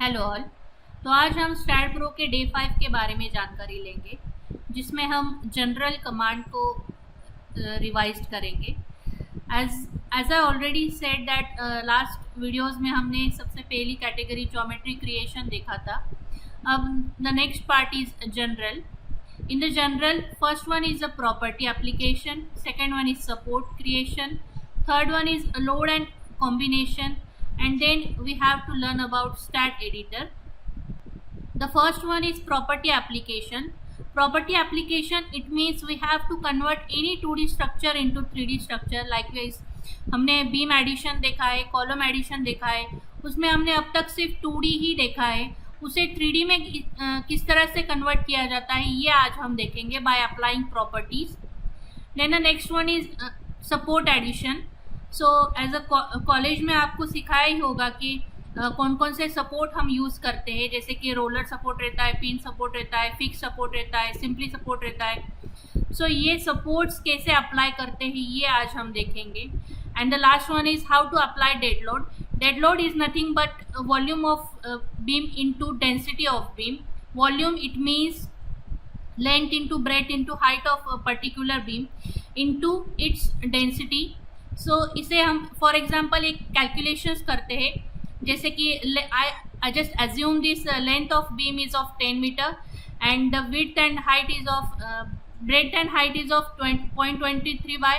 Hello all. तो आज हम स्टैट प्रो के डे 5 के बारे में जानकारी लेंगे, जिसमें हम जनरल कमांड को रिवाइज करेंगे। As I already said that last videos में हमने सबसे पहली कैटेगरी ज्योमेट्री क्रिएशन देखा था। अब the next part is general. In the general, first one is a property application, second one is support creation, third one is load and combination, and then we have to learn about stat editor. The first one is property application. Property application, it means we have to convert any 2D structure into 3D structure. Likewise, हमने beam addition देखा है, column addition देखा है, उसमें हमने अब तक सिर्फ 2D ही देखा है। उसे 3D में किस तरह से कन्वर्ट किया जाता है, ये आज हम देखेंगे by applying properties. Then the next one is support addition. So as a college में आपको सिखाया ही होगा कि कौन कौन से सपोर्ट हम यूज़ करते हैं, जैसे कि रोलर सपोर्ट रहता है, पिन सपोर्ट रहता है, फिक्स सपोर्ट रहता है, सिंपली सपोर्ट रहता है। सो ये सपोर्ट्स कैसे अप्लाई करते हैं, ये आज हम देखेंगे। And the last one is how to apply dead load. Dead load is nothing but volume of beam into density of beam. Volume it means length into breadth into height of particular beam into its density. So इसे हम for example एक calculations करते हैं, जैसे कि I just assume this length of beam is of 10 metre and the width and height is of breadth and height is of 0.23 by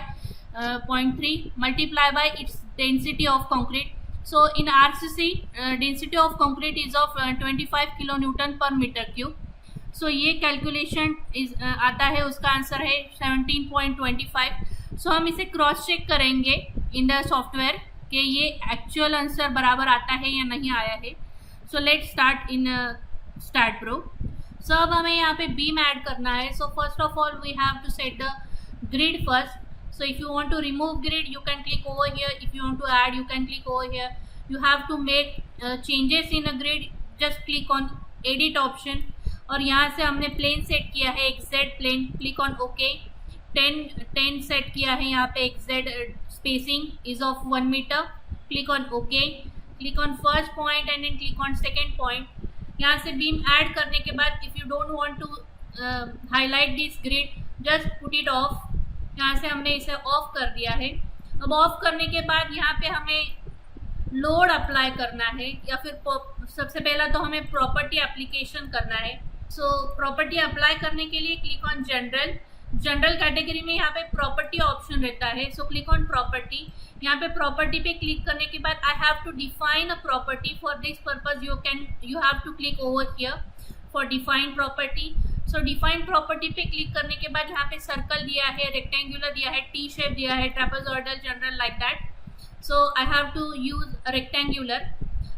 0.3 multiply by its density of concrete. So in RCC density of concrete is of 25 kilonewton per meter cube. So ये calculation आता है, उसका answer है 17.25। सो हम इसे cross check करेंगे in the software कि ये एक्चुअल आंसर बराबर आता है या नहीं आया है। So let start in STAAD Pro. So अब हमें यहाँ पे बीम ऐड करना है। So first of all we have to set the grid first. So if you want to remove grid, you can click over here. If you want to add, you can click over here. You have to make changes in a grid. Just click on edit option. और यहाँ से हमने plane set किया है, XZ plane, click on okay. 10 set किया है यहाँ पे, XZ spacing is of 1 metre, click on okay. Click on first point and then click on second point. यहाँ से बीम ऐड करने के बाद if you don't want to highlight this grid, just put it off. यहाँ से हमने इसे of कर दिया है। अब ऑफ करने के बाद यहाँ पे हमें लोड अप्लाई करना है, या फिर सबसे पहला तो हमें प्रॉपर्टी एप्लीकेशन करना है। सो प्रॉपर्टी अप्लाई करने के लिए click on general. General category में यहाँ पे प्रॉपर्टी ऑप्शन रहता है। So click on property. यहाँ पे प्रॉपर्टी पे क्लिक करने के बाद I have to define a property. For this purpose you have to click over here for define property. So define property पे क्लिक करने के बाद यहाँ पे सर्कल दिया है, रेक्टेंगुलर दिया है, टी शेप दिया है, trapezoidal, general, like that. So I have to use rectangular.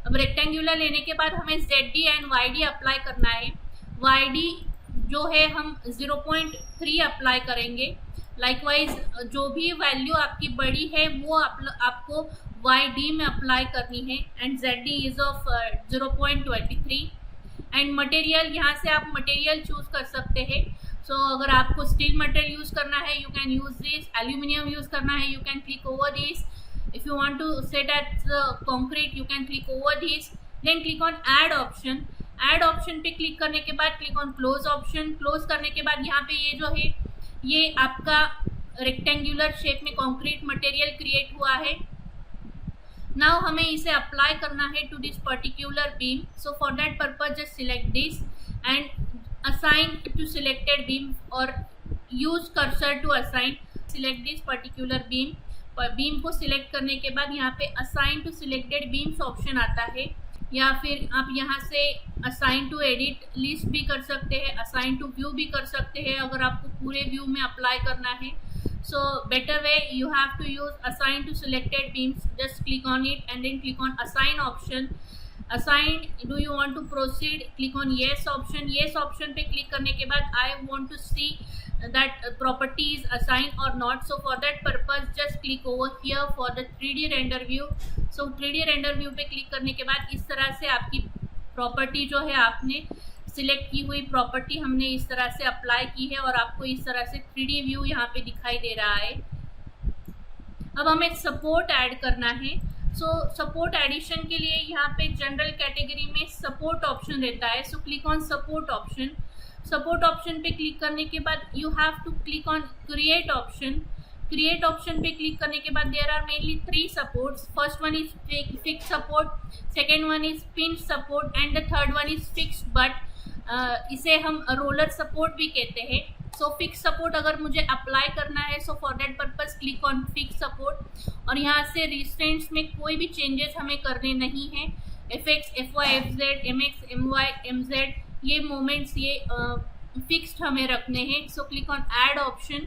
अब रेक्टेंगुलर लेने के बाद हमें ZD एंड YD अप्लाई करना है। YD जो है हम 0.3 अप्लाई करेंगे। लाइकवाइज जो भी वैल्यू आपकी बड़ी है वो आपको YD में अप्लाई करनी है and ZD is of 0.23। And material, यहाँ से आप मटेरियल चूज कर सकते हैं। सो अगर आपको स्टील मटेरियल यूज करना है, you can use this. Aluminium use करना है, you can click over this. If you want to set at concrete, you can click over this. Then click on add option. Add option पे click करने के बाद click on close option. Close करने के बाद यहाँ पे ये जो है, ये आपका रेक्टेंगुलर शेप में कंक्रीट मटेरियल क्रिएट हुआ है। नाउ हमें इसे अप्लाई करना है to this particular beam. So for that purpose just select this and assign to selected beam और use cursor to assign. Select this particular beam. Beam को select करने के बाद यहाँ पे assign to selected beams option आता है, या फिर आप यहाँ से असाइन टू एडिट लिस्ट भी कर सकते हैं, असाइन टू व्यू भी कर सकते हैं अगर आपको पूरे व्यू में अप्लाई करना है। So better way, you have to use assign to selected beams. Just click on it and then click on assign option. Assign, do you want to proceed? Click on yes option. Yes option पे click करने के बाद I want to see that property is assigned or not. So for that purpose just click over here for the 3D render view. So 3D render view पे click करने के बाद इस तरह से आपकी प्रॉपर्टी जो है, आपने सिलेक्ट की हुई प्रॉपर्टी हमने इस तरह से अप्लाई की है और आपको इस तरह से 3D व्यू यहाँ पे दिखाई दे रहा है। अब हमें सपोर्ट ऐड करना है। सो सपोर्ट एडिशन के लिए यहाँ पे जनरल कैटेगरी में सपोर्ट ऑप्शन रहता है. So click on support option. Support option पे क्लिक करने के बाद you have to click on create option. Create option पे क्लिक करने के बाद there are mainly 3 supports. First one is fix support, second one is pin support and the third one is fix but. इसे हम roller support भी कहते हैं. So fix support अगर मुझे अप्लाई करना है, so for that purpose click on fix support. और यहाँ से रिस्ट्रेंट्स में कोई भी चेंजेस हमें करने नहीं है. FX, FY, FZ, MX, MY, MZ ये मोमेंट्स ये फिक्स्ड हमें रखने हैं. So click on add option.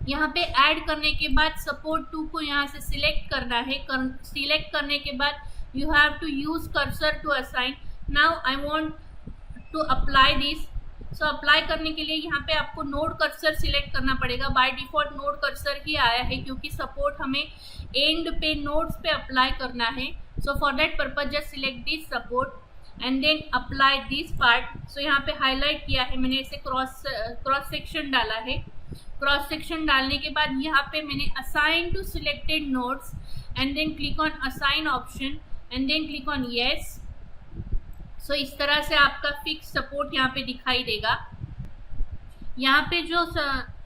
यहाँ पे ऐड करने के बाद सपोर्ट 2 को यहाँ से सिलेक्ट करना है. सिलेक्ट करने के बाद you have to use cursor to assign. Now I want to apply this. So apply करने के लिए यहाँ पे आपको नोड कर्सर सिलेक्ट करना पड़ेगा. बाय डिफॉल्ट नोड कर्सर ही आया है क्योंकि सपोर्ट हमें एंड पे नोड्स पे अप्लाई करना है. So for that purpose just select this support and then apply this part. So यहाँ पे हाईलाइट किया है मैंने, इसे क्रॉस सेक्शन डाला है. क्रॉस सेक्शन डालने के बाद यहाँ पे मैंने assign to selected nodes and then click on assign option and then click on yes. So इस तरह से आपका फिक्स सपोर्ट यहाँ पे दिखाई देगा. यहाँ पे जो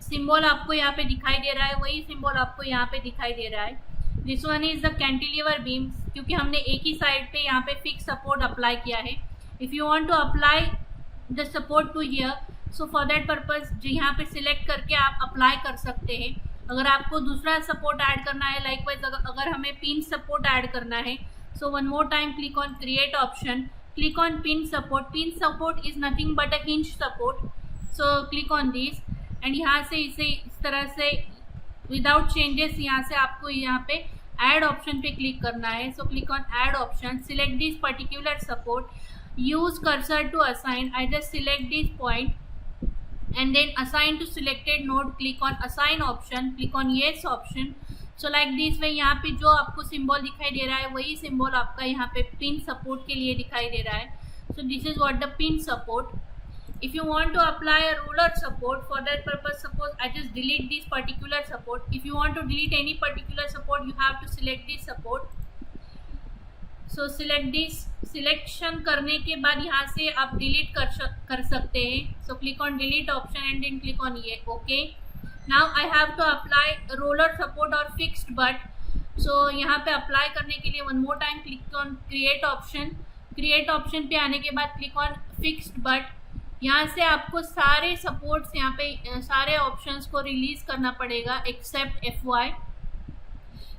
सिंबल आपको यहाँ पे दिखाई दे रहा है वही सिंबल आपको यहाँ पे दिखाई दे रहा है. This one is the cantilever beam क्योंकि हमने एक ही साइड पे यहाँ पे फिक्स सपोर्ट अप्लाई किया है. If you want to apply the support to here, so for that purpose यहाँ पे सिलेक्ट करके आप अप्लाई कर सकते हैं. अगर आपको दूसरा सपोर्ट ऐड करना है, लाइकवाइज अगर हमें पिन सपोर्ट ऐड करना है, so one more time click on create option. Click on pin support. Pin support is nothing but a hinge support. So click on this and यहाँ से इसे इस तरह से without changes यहाँ से आपको यहाँ पे add option पे click करना है. So click on add option. Select this particular support. Use cursor to assign. I just select this point and then assign to selected node. Click on assign option. Click on yes option. So like this way यहाँ पे जो आपको symbol दिखाई दे रहा है वही symbol आपका यहाँ पे पिन सपोर्ट के लिए दिखाई दे रहा है. So this is what the pin support. If you want to apply a roller support, for that purpose suppose I just delete this particular support. If you want to delete any particular support you have to select this support. So select this. Selection करने के बाद यहाँ से आप delete कर सकते हैं. So click on delete option and then click on ये okay. Now I have to apply roller support or fixed but. So यहाँ पे अप्लाई करने के लिए one more time click on create option. Create option पे आने के बाद क्लिक ऑन फिक्स्ड बट. यहाँ से आपको सारे सपोर्ट्स यहाँ पे सारे ऑप्शंस को रिलीज करना पड़ेगा एक्सेप्ट FY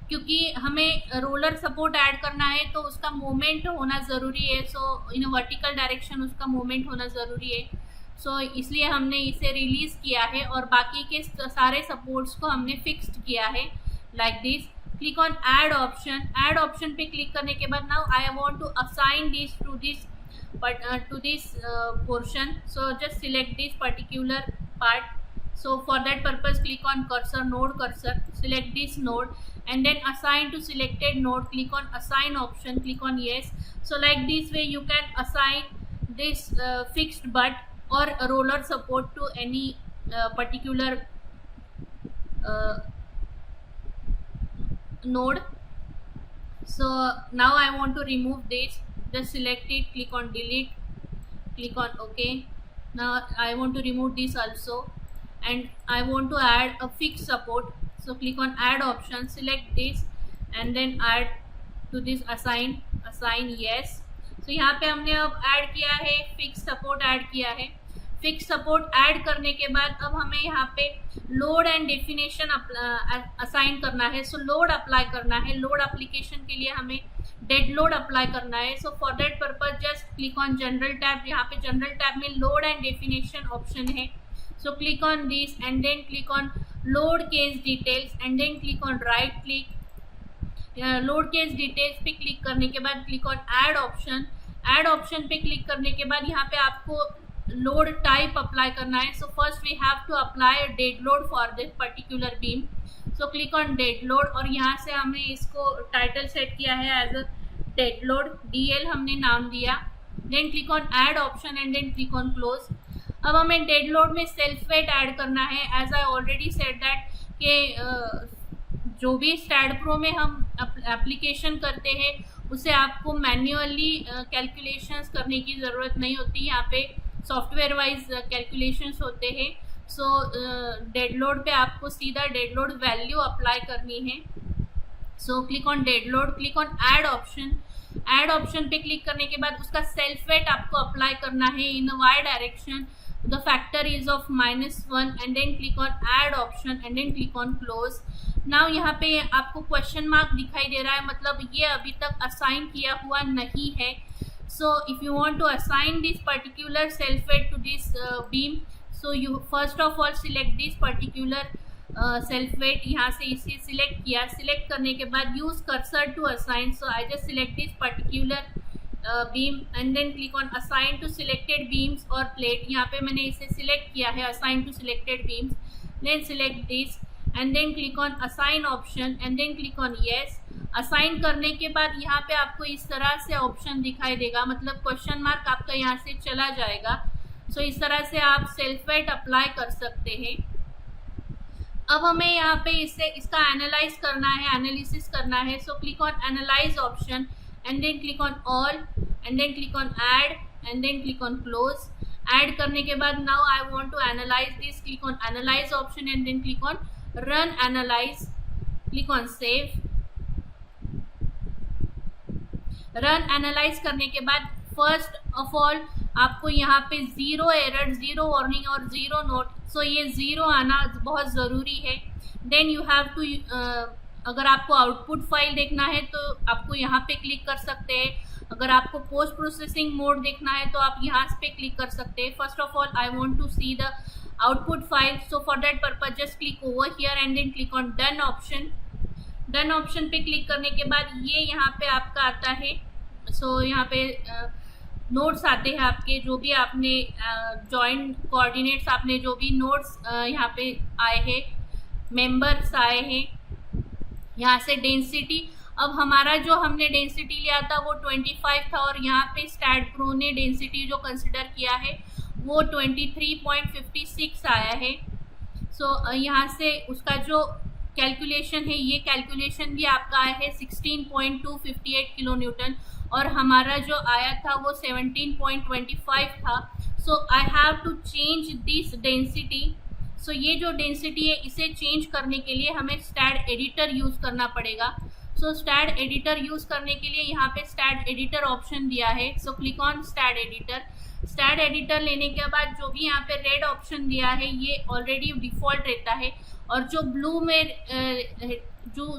क्योंकि हमें रोलर सपोर्ट ऐड करना है तो उसका मूवमेंट होना ज़रूरी है. सो इन वर्टिकल डायरेक्शन उसका मूवमेंट होना ज़रूरी है. सो इसलिए हमने इसे रिलीज़ किया है और बाकी के सारे सपोर्ट्स को हमने फिक्स्ड किया है like this. Click on add option. Add option पे क्लिक करने के बाद now I want to assign this to this portion. So just select this particular part. So for that purpose click on cursor, node cursor, select this node and then assign to selected node. Click on assign option, click on yes. So like this way you can assign this fixed but or roller support to any particular node. So now I want to remove this. Just select it, click on delete, click on OK. Now I want to remove this also and I want to add a fixed support. So click on add option, select this and then add to this assign yes. So यहाँ पे हमने अब add किया है fix support add किया है. Fix support add करने के बाद अब हमें यहाँ पे लोड एंड डेफिनेशन असाइन करना है. सो लोड अप्लाई करना है. लोड एप्लीकेशन के लिए हमें डेड लोड अप्लाई करना है. So for that purpose just click on general tab. यहाँ पे जनरल टैब में लोड एंड डेफिनेशन ऑप्शन है. So click on this and then click on load case details and then click on right click. Load case details पे click करने के बाद click on add option. Add option पे click करने के बाद यहाँ पे आपको लोड टाइप अप्लाई करना है. So first we have to apply dead load for this particular beam. So click on dead load और यहाँ से हमने इसको टाइटल सेट किया है as a dead load. DL हमने नाम दिया. Then click on add option and then click on close. अब हमें डेड लोड में सेल्फ वेट ऐड करना है. As I already said that कि जो भी स्टैड प्रो में हम एप्लीकेशन करते हैं उसे आपको मैन्युअली कैलकुलेशंस करने की ज़रूरत नहीं होती, यहाँ पे सॉफ्टवेयर वाइज कैलकुलेशंस होते हैं। सो डेड लोड पे आपको सीधा डेड लोड वैल्यू अप्लाई करनी है। So click on dead load, click on add option. Add option पे क्लिक करने के बाद उसका सेल्फ वेट आपको अप्लाई करना है in Y direction, the factor is of -1 and then click on add option and then click on close. Now यहाँ पे आपको क्वेश्चन मार्क दिखाई दे रहा है, मतलब ये अभी तक असाइन किया हुआ नहीं है। So if you want to assign this particular self weight to this beam, so you first of all select this particular self weight. यहाँ से इसे सिलेक्ट किया, सिलेक्ट करने के बाद use cursor to assign. So I just select this particular beam and then click on assign to selected beams और plate. यहाँ पे मैंने इसे सिलेक्ट किया है, assign to selected beams, then select this and then click on assign option and then click on yes. Assign करने के बाद यहाँ पे आपको इस तरह से ऑप्शन दिखाई देगा, मतलब क्वेश्चन मार्क आपका यहाँ से चला जाएगा। सो इस तरह से आप सेल्फ वेट अप्लाई कर सकते हैं। अब हमें यहाँ पे इसका एनालाइज करना है, एनालिसिस करना है। So click on analyse option and then click on all and then click on add and then click on close. Add करने के बाद now I want to analyse this, click on analyse option and then click on run analyse, click on save. Run analyse करने के बाद first of all आपको यहाँ पे 0 error, 0 warning और 0 नोट, सो ये 0 आना बहुत ज़रूरी है। देन यू हैव टू, अगर आपको आउटपुट फाइल देखना है तो आपको यहाँ पे क्लिक कर सकते हैं। अगर आपको पोस्ट प्रोसेसिंग मोड देखना है तो आप यहाँ पे क्लिक कर सकते हैं। First of all I want to see the output file, so for that purpose just click over here and then click on done option. Done option पे क्लिक करने के बाद ये यहाँ पे आपका आता है। सो यहाँ पे नोट्स आते हैं आपके, जो भी आपने जॉइंट कोऑर्डिनेट्स, आपने जो भी नोट्स यहाँ पे आए हैं, मेंबर्स आए हैं, यहाँ से डेंसिटी। अब हमारा जो हमने डेंसिटी लिया था वो 25 था और यहाँ पे स्टैट प्रो ने डेंसिटी जो कंसिडर किया है वो 23.56 आया है। सो यहाँ से उसका जो कैलकुलेशन है, ये कैलकुलेशन भी आपका आया है 16.258 किलो न्यूटन और हमारा जो आया था वो 17.25 था। So I have to change this density. So ये जो डेंसिटी है इसे चेंज करने के लिए हमें स्टैट एडिटर यूज़ करना पड़ेगा। सो स्टैट एडिटर यूज़ करने के लिए यहाँ पे स्टैट एडिटर ऑप्शन दिया है। So click on stat editor. Stat editor लेने के बाद जो भी यहाँ पे रेड ऑप्शन दिया है ये ऑलरेडी डिफ़ॉल्ट रहता है और जो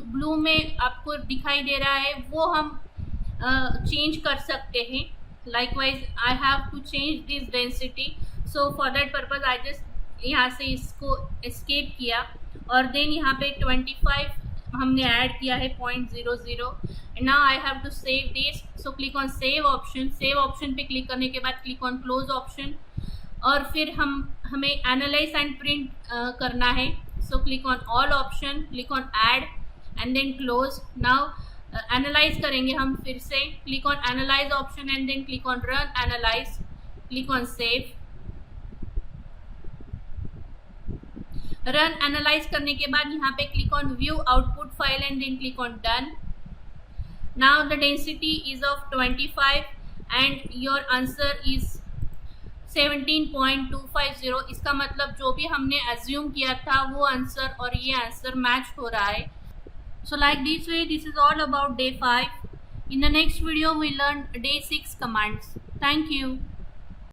ब्लू में आपको दिखाई दे रहा है वो हम चेंज कर सकते हैं। Likewise I have to change this density. So for that purpose I just यहाँ से इसको एस्केप किया और देन यहाँ पे 25 हमने ऐड किया है 0.00 and now I have to save this. So click on save option. Save option पे क्लिक करने के बाद क्लिक ऑन क्लोज ऑप्शन और फिर हमें एनालाइज एंड प्रिंट करना है। So click on all option, click on add and then close. Now analyse करेंगे हम फिर से, click on analyse option and then click on run analyse, click on save. Run analyse करने के बाद यहाँ पे click on view output file and then click on done. Now the density is of 25 and your answer is 17.250। इसका मतलब जो भी हमने एज्यूम किया था वो आंसर और ये आंसर मैच हो रहा है। So like this way, this is all about day 5. In the next video, we learn day 6 commands. Thank you.